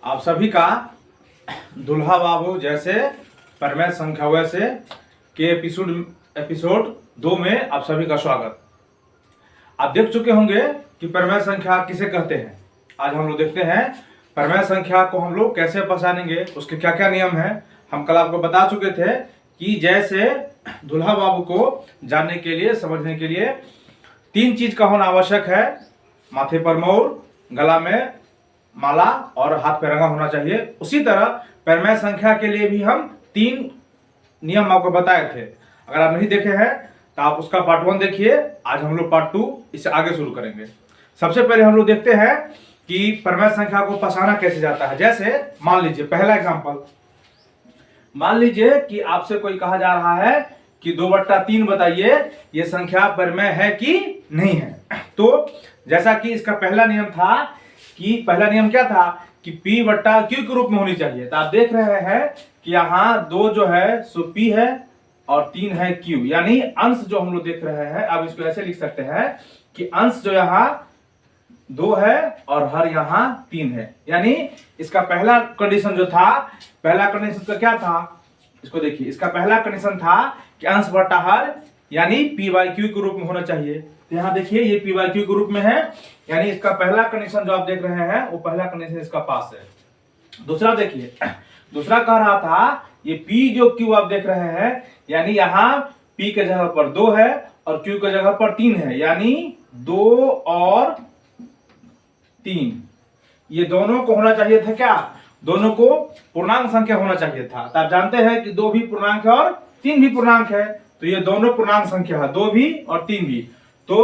आप सभी का दुल्हा बाबू जैसे परमेश संख्या वैसे के एपिसोड 2 में आप सभी का स्वागत। आप देख चुके होंगे कि परमेश संख्या किसे कहते हैं। आज हम लोग देखते हैं परमेश संख्या को हम लोग कैसे पहचानेंगे, उसके क्या क्या नियम हैं। हम कल आपको बता चुके थे कि जैसे दुल्हा बाबू को जानने के लिए, समझने के लिए 3 चीज का होना आवश्यक है। माथे पर मोर, गला में माला और हाथ पे रंगा होना चाहिए। उसी तरह परमेश संख्या के लिए भी हम 3 नियम आपको बताए थे। अगर आप नहीं देखे हैं तो आप उसका पार्ट 1 देखिए। आज हम लोग पार्ट 2 इससे आगे शुरू करेंगे। सबसे पहले हम लोग देखते हैं कि परमेश संख्या को पहचाना कैसे जाता है। जैसे मान लीजिए पहला एग्जांपल, मान लीजिए कि आपसे कोई कहा जा रहा है कि 2/3 बताइए ये संख्या परमेय है कि नहीं है। तो जैसा कि इसका पहला नियम था कि पहला नियम क्या था कि P/Q के रूप में होनी चाहिए। तो आप देख रहे हैं कि यहाँ 2 जो है सो P है और 3 है Q, यानी अंश जो हम लोग देख रहे हैं। अब इसको ऐसे लिख सकते हैं कि अंश जो यहाँ 2 है और हर यहाँ 3 है। यानी इसका पहला कंडीशन जो था, पहला कंडीशन का क्या था, इसको देखिए। इसका पहला कंडीशन था कि अंश बटा हर यानी P/Q के रूप में होना चाहिए। तो यहाँ देखिए ये P/Q के रूप में है, यानी इसका पहला कंडीशन जो आप देख रहे हैं वो पहला कंडीशन इसका पास है। दूसरा देखिए, दूसरा कह रहा था ये P जो Q आप देख रहे हैं, यानी यहाँ P के जगह पर 2 है और Q के जगह पर 3 है, यानी 2 और 3 ये दोनों को होना चाहिए था। क्या? दोनों को पूर्णांक संख्या होना चाहिए था। तो आप जानते हैं कि 2 भी पूर्णांक है और 3 भी पूर्णांक है, तो ये दोनों पूर्णांक संख्या है, 2 भी और 3 भी। तो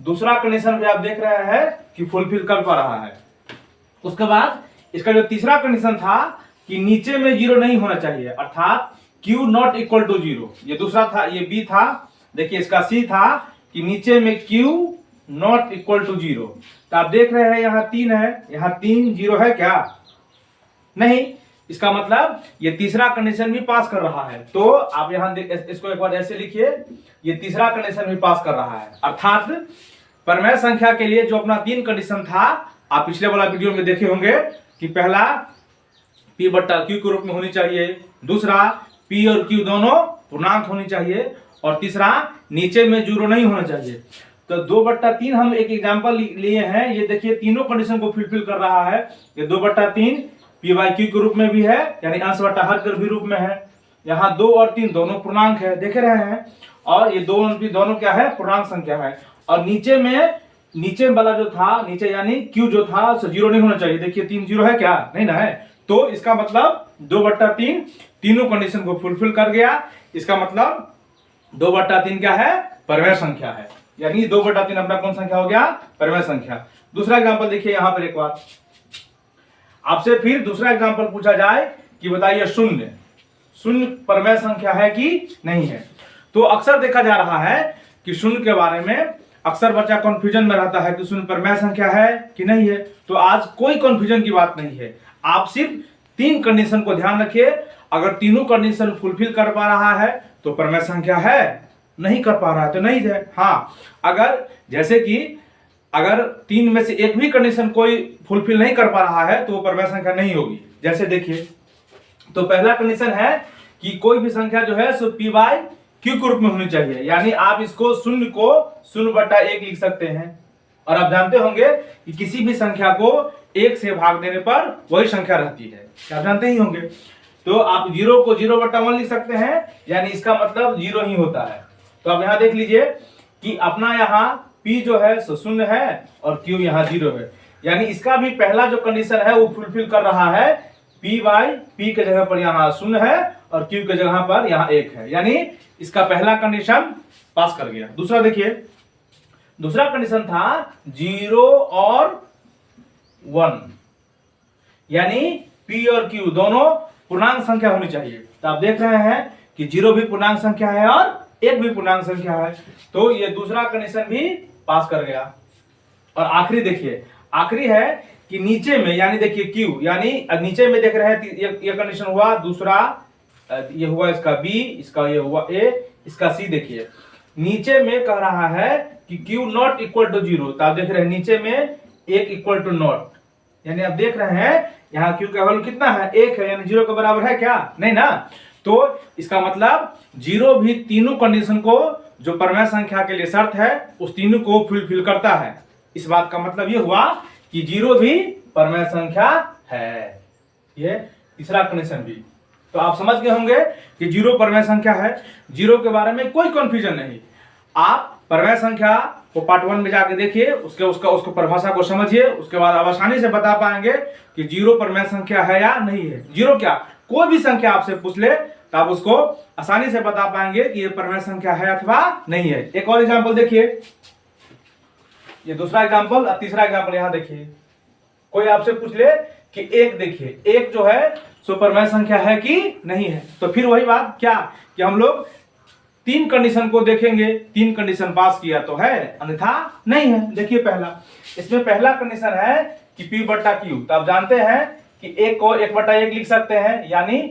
दूसरा कंडीशन भी आप देख रहे हैं कि फुलफिल कर पा रहा है। उसके बाद इसका जो तीसरा कंडीशन था कि नीचे में 0 नहीं होना चाहिए, अर्थात Q नॉट इक्वल टू 0। ये दूसरा था, ये B था। देखिए इसका C था कि नीचे में Q नॉट इक्वल टू 0। तो आप देख रहे हैं यहाँ 3 है, यहाँ 3 0 है क्या? नहीं। इसका मतलब ये तीसरा कंडीशन भी पास कर रहा है। तो आप यहाँ इसको एक बार ऐसे लिखिए, ये तीसरा कंडीशन भी पास कर रहा है। अर्थात परमेय संख्या के लिए जो अपना 3 कंडीशन था, आप पिछले वाला वीडियो में देखे होंगे कि पहला P/Q के रूप में होनी चाहिए, दूसरा P और Q दोनों पूर्णांक होनी चाहिए, और तीसरा नीचे में 0 नहीं होना चाहिए। तो 2/3 हम एक एग्जांपल लिए हैं। ये देखिए तीनों कंडीशन को फुलफिल कर रहा है। ये 2/3 P/Q के रूप में भी है, यानी अंश बटा हर के भी रूप में है। यहाँ 2 और 3 दोनों पूर्णांक है, देख रहे हैं, और ये दोनों क्या है? पूर्णांक संख्या है। और नीचे वाला जो था, नीचे यानी Q जो था 0 नहीं होना चाहिए। देखिए 3 0 है क्या? नहीं ना है। तो इसका मतलब 2/3 तीनों कंडीशन को फुलफिल कर गया। इसका मतलब 2/3 क्या है? परमेय संख्या है। यानी 2/3 अपना कौन संख्या हो गया? परमेय संख्या। दूसरा एग्जांपल देखिए यहाँ पर एक बार आपसे फिर दूसरा एग्जांपल पूछा जाए कि बताइए शून्य परमेय संख्या है कि नहीं है। तो अक्सर देखा जा रहा है कि शून्य के बारे में अक्सर बच्चा कंफ्यूजन में रहता है कि शून्य परमेय संख्या है कि नहीं है। तो आज कोई कंफ्यूजन की बात नहीं है। आप सिर्फ 3 कंडीशन को ध्यान रखिए। अगर तीनों कंडीशन फुलफिल कर पा रहा है तो परमेय संख्या है, नहीं कर पा रहा है तो नहीं है। हाँ, अगर जैसे कि अगर 3 में से एक भी कंडीशन कोई फुलफिल नहीं कर पा रहा है तो वो परमेय संख्या नहीं होगी। जैसे देखिए, तो पहला कंडीशन है कि कोई भी संख्या जो है सो P/Q के रूप में होनी चाहिए, यानी आप इसको शून्य को 0/1 लिख सकते हैं। और आप जानते होंगे कि किसी भी संख्या को 1 से भाग देने पर वही संख्या रहती है, आप जानते ही होंगे। तो आप 0 को 0/1 लिख सकते हैं, यानी इसका मतलब 0 ही होता है। तो आप यहाँ देख लीजिए कि अपना यहाँ P जो है सो 0 है और Q यहाँ 0 है, यानी इसका भी पहला जो कंडीशन है वो फुलफिल कर रहा है। P/P के जगह पर यहाँ 0 है और Q के जगह पर यहाँ 1 है, यानी इसका पहला कंडीशन पास कर गया। दूसरा देखिए, दूसरा कंडीशन था 0 और 1, यानी P और Q दोनों पूर्णांक संख्या होनी चाहिए। तो आप देख रहे हैं कि 0 भी पूर्णांक संख्या है और 1 भी पूर्णांक संख्या है। तो ये दूसरा कंडीशन भी पास कर गया। और आखिरी देखिए, आखिरी है कि नीचे में, यानी देखिए Q, यानी नीचे में देख रहे हैं ये कंडीशन हुआ, दूसरा ये हुआ इसका B, इसका ये हुआ A, इसका C। देखिए नीचे में कह रहा है कि Q नॉट इक्वल टू 0। तो आप देख रहे हैं नीचे में 1 इक्वल टू नॉट, यानी आप देख रहे हैं यहाँ q का वैल्यू कितना है, 1 है, यानी 0 के बराबर है क्या, नहीं ना। तो इसका मतलब 0 भी तीनों कंडीशन को, जो परमेय संख्या के लिए शर्त है, उस तीनों को फुलफिल करता है। इस बात का मतलब ये हुआ कि 0 भी परमेय संख्या है। ये तीसरा कंडीशन भी तो आप समझ गए होंगे कि 0 परमेय संख्या है। 0 के बारे में कोई कंफ्यूजन नहीं। आप परमेय संख्या को पार्ट 1 में जाके देखिए, उसको परिभाषा को समझिए, उसके बाद आप आसानी से बता पाएंगे कि 0 परमेय संख्या है या नहीं है। 0 क्या, कोई भी संख्या आपसे पूछ ले तो आप उसको आसानी से बता पाएंगे कि ये परमेय संख्या है अथवा नहीं है। एक और एग्जांपल देखिए, ये दूसरा एग्जांपल और तीसरा एग्जांपल यहां देखिए। कोई आपसे पूछ ले कि 1 देखिए, 1 जो है सो परमेय संख्या है कि नहीं है, तो फिर वही बात क्या कि हम लोग 3 कंडीशन को देखेंगे, 3 कंडीशन पास किया तो है, अन्यथा नहीं है। देखिए पहला, इसमें पहला कंडीशन है कि P बट्टा Q। तो आप जानते हैं कि 1 को 1/1 लिख सकते हैं, यानी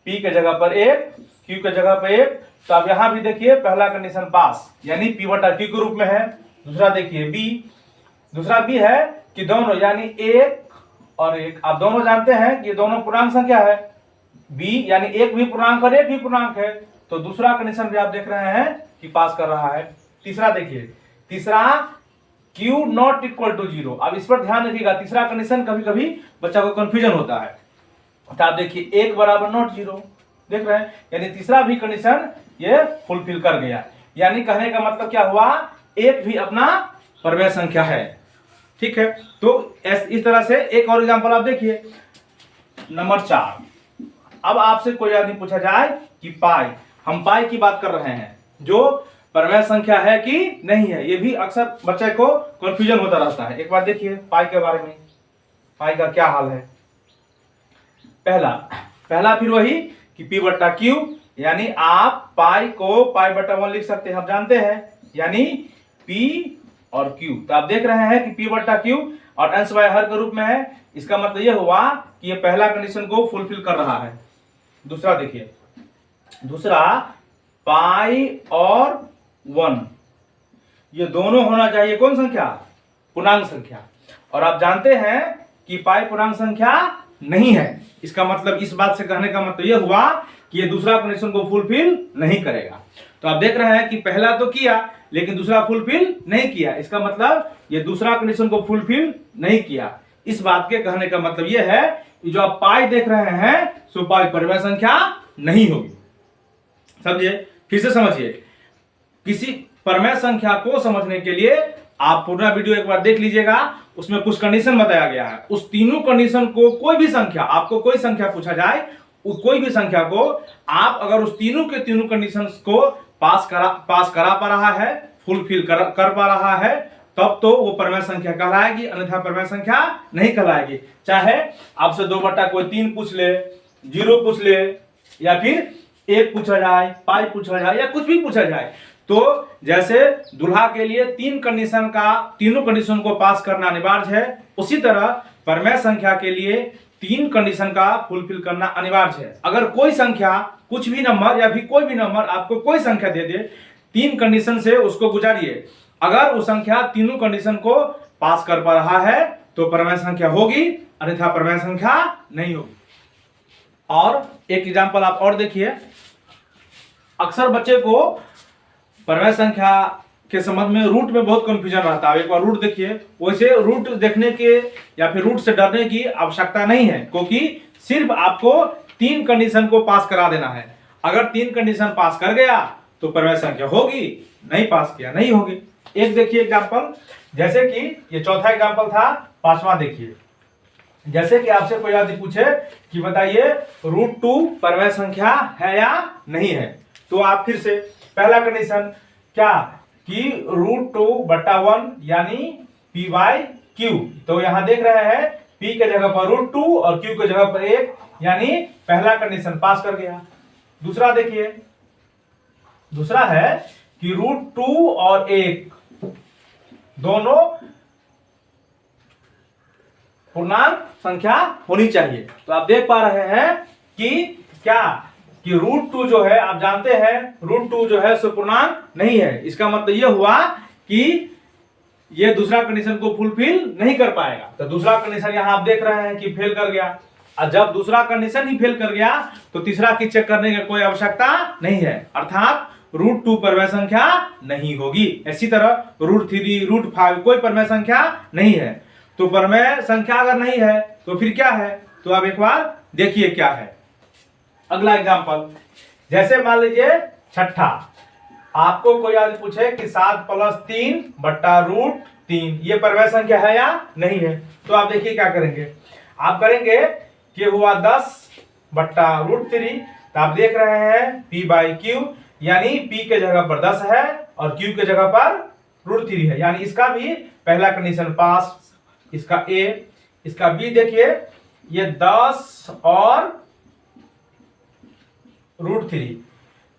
P के जगह पर 1, Q के जगह पर 1। तो आप यहां भी देखिए पहला कंडीशन पास, यानी P बट्टा Q के रूप में है। दूसरा देखिए B, दूसरा B है कि दोनों, यानी 1 और 1, आप दोनों जानते हैं कि ये दोनों पूर्णांक संख्या है। B यानी 1 भी पूर्णांक और 1 भी पूर्णांक है, तो दूसरा कंडीशन भी आप देख रहे हैं कि पास कर रहा है। तीसरा देखिए, तीसरा Q नॉट इक्वल टू 0। अब इस पर ध्यान रखिएगा, तीसरा कंडीशन कभी कभी बच्चा को कंफ्यूजन होता है। तो आप देखिए 1 बराबर नॉट 0, देख रहे हैं, यानी तीसरा भी कंडीशन ये फुलफिल कर गया। यानी कहने का मतलब क्या हुआ, 1 भी अपना परमेय संख्या है। ठीक है, तो इस तरह से एक और एग्जांपल आप देखिए, नंबर 4। अब आपसे कोई आदमी पूछा जाए कि पाई, हम पाई की बात कर रहे हैं, जो परमेय संख्या है कि नहीं है। ये भी अक्सर बच्चे को कंफ्यूजन होता रहता है। एक बार देखिए पाई के बारे में, पाई का क्या हाल है। पहला फिर वही कि P बट्टा Q, यानी आप पाई को पाई बट्टा 1 लिख सकते हैं, आप जानते हैं, यानी P और Q। तो आप देख रहे हैं कि P बट्टा Q और अंश बाय हर के रूप में है। इसका मतलब यह हुआ कि ये पहला कंडीशन को फुलफिल कर रहा है। दूसरा देखिए, दूसरा पाई और 1, ये दोनों होना चाहिए कौन संख्या, पूर्णांक संख्या। और आप जानते हैं कि पाई पूर्णांक संख्या नहीं है। इसका मतलब, इस बात से कहने का मतलब यह हुआ कि ये दूसरा कंडीशन को फुलफिल नहीं करेगा। तो आप देख रहे हैं कि पहला तो किया लेकिन दूसरा फुलफिल नहीं किया। इसका मतलब ये दूसरा कंडीशन को फुलफिल नहीं किया। इस बात के कहने का मतलब यह है कि जो आप पाई देख रहे हैं सो पाई परमेय संख्या नहीं होगी। समझिए, फिर से समझिए। किसी परमेय संख्या को समझने के लिए आप पूरा वीडियो एक बार देख लीजिएगा, उसमें कुछ कंडीशन बताया गया है। उस तीनों कंडीशन को, कोई भी संख्या, आपको कोई संख्या पूछा जाए, कोई भी संख्या को आप अगर उस तीनों के तीनों कंडीशंस को पास करा पा रहा है, फुलफिल कर पा रहा है, तब तो वो परमेय संख्या कहलाएगी, अन्यथा परमेय संख्या नहीं कहलाएगी। चाहे आपसे 2 बट्टा कोई 3 पूछ ले, 0 पूछ ले, या फिर 1 पूछा जाए, पाई पूछा जाए, या कुछ भी पूछा जाए। तो जैसे दुल्हा के लिए 3 कंडीशन का, तीनों कंडीशन को पास करना अनिवार्य है, उसी तरह परमेय संख्या के लिए 3 कंडीशन का फुलफिल करना अनिवार्य है। अगर कोई संख्या, कुछ भी नंबर या फिर कोई भी नंबर आपको कोई संख्या दे दे, 3 कंडीशन से उसको गुजारिए। अगर वो संख्या तीनों कंडीशन को पास कर पा रहा है तो परमेय संख्या होगी, अन्यथा परमेय संख्या नहीं होगी। और एक एग्जांपल आप और देखिए। अक्सर बच्चे को परमेय संख्या के संबंध में रूट में बहुत कंफ्यूजन रहता है। एक बार रूट देखिए। वैसे रूट देखने के या फिर रूट से डरने की आवश्यकता नहीं है, क्योंकि सिर्फ आपको 3 कंडीशन को पास करा देना है। अगर 3 कंडीशन पास कर गया तो परमेय संख्या होगी, नहीं पास किया नहीं होगी। एक देखिए एग्जांपल, जैसे कि ये चौथा एग्जांपल था, 5वां देखिए। जैसे कि आपसे कोई आदमी पूछे कि बताइए √2 परमेय संख्या है या नहीं है, तो आप फिर से पहला कंडीशन क्या कि √2 बट्टा 1 यानी P बाय Q। तो यहां देख रहे हैं P के जगह पर √2 और Q के जगह पर 1, यानी पहला कंडीशन पास कर गया। दूसरा देखिए, दूसरा है कि √2 और 1 दोनों पूर्णांक संख्या होनी चाहिए। तो आप देख पा रहे हैं कि क्या कि √2 जो है, आप जानते हैं √2 जो है सो पूर्णांक नहीं है। इसका मतलब यह हुआ कि ये दूसरा कंडीशन को फुलफिल नहीं कर पाएगा। तो दूसरा कंडीशन यहाँ आप देख रहे हैं कि फेल कर गया। और जब दूसरा कंडीशन ही फेल कर गया तो तीसरा की चेक करने की कोई आवश्यकता नहीं है, अर्थात √2 परमेय संख्या नहीं होगी। इसी तरह √3, √5 कोई परमेय संख्या नहीं है। तो परमेय संख्या अगर नहीं है तो फिर क्या है, तो आप एक बार देखिए क्या है। अगला एग्जांपल, जैसे मान लीजिए छठा, आपको कोई आज पूछे कि 7 + 3 बट्टा √3 ये परमेय संख्या है या नहीं है, तो आप देखिए क्या करेंगे। आप करेंगे कि हुआ 10 बट्टा √3, तो आप देख रहे हैं p/q, यानी p के जगह पर 10 है और q के जगह पर √3 है, यानी इसका भी पहला कंडीशन पास। इसका a, इसका b देखिए, ये 10 और √3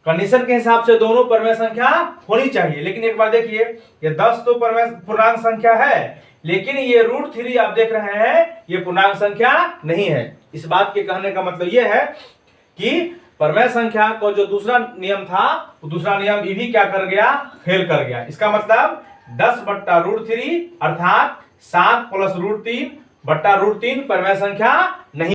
कंडीशन के हिसाब से दोनों परमेय संख्या होनी चाहिए। लेकिन एक बार देखिए, ये 10 तो परमेय पूर्णांक संख्या है, लेकिन ये √3 आप देख रहे हैं ये पूर्णांक संख्या नहीं है। इस बात के कहने का मतलब ये है कि परमेय संख्या को जो दूसरा नियम था वो दूसरा नियम ये भी क्या कर गया, फेल कर गया। इसका मतलब 10 बट्टा √3 अर्थात 7 + √3 बट्टा √3 परमेय संख्या नहीं।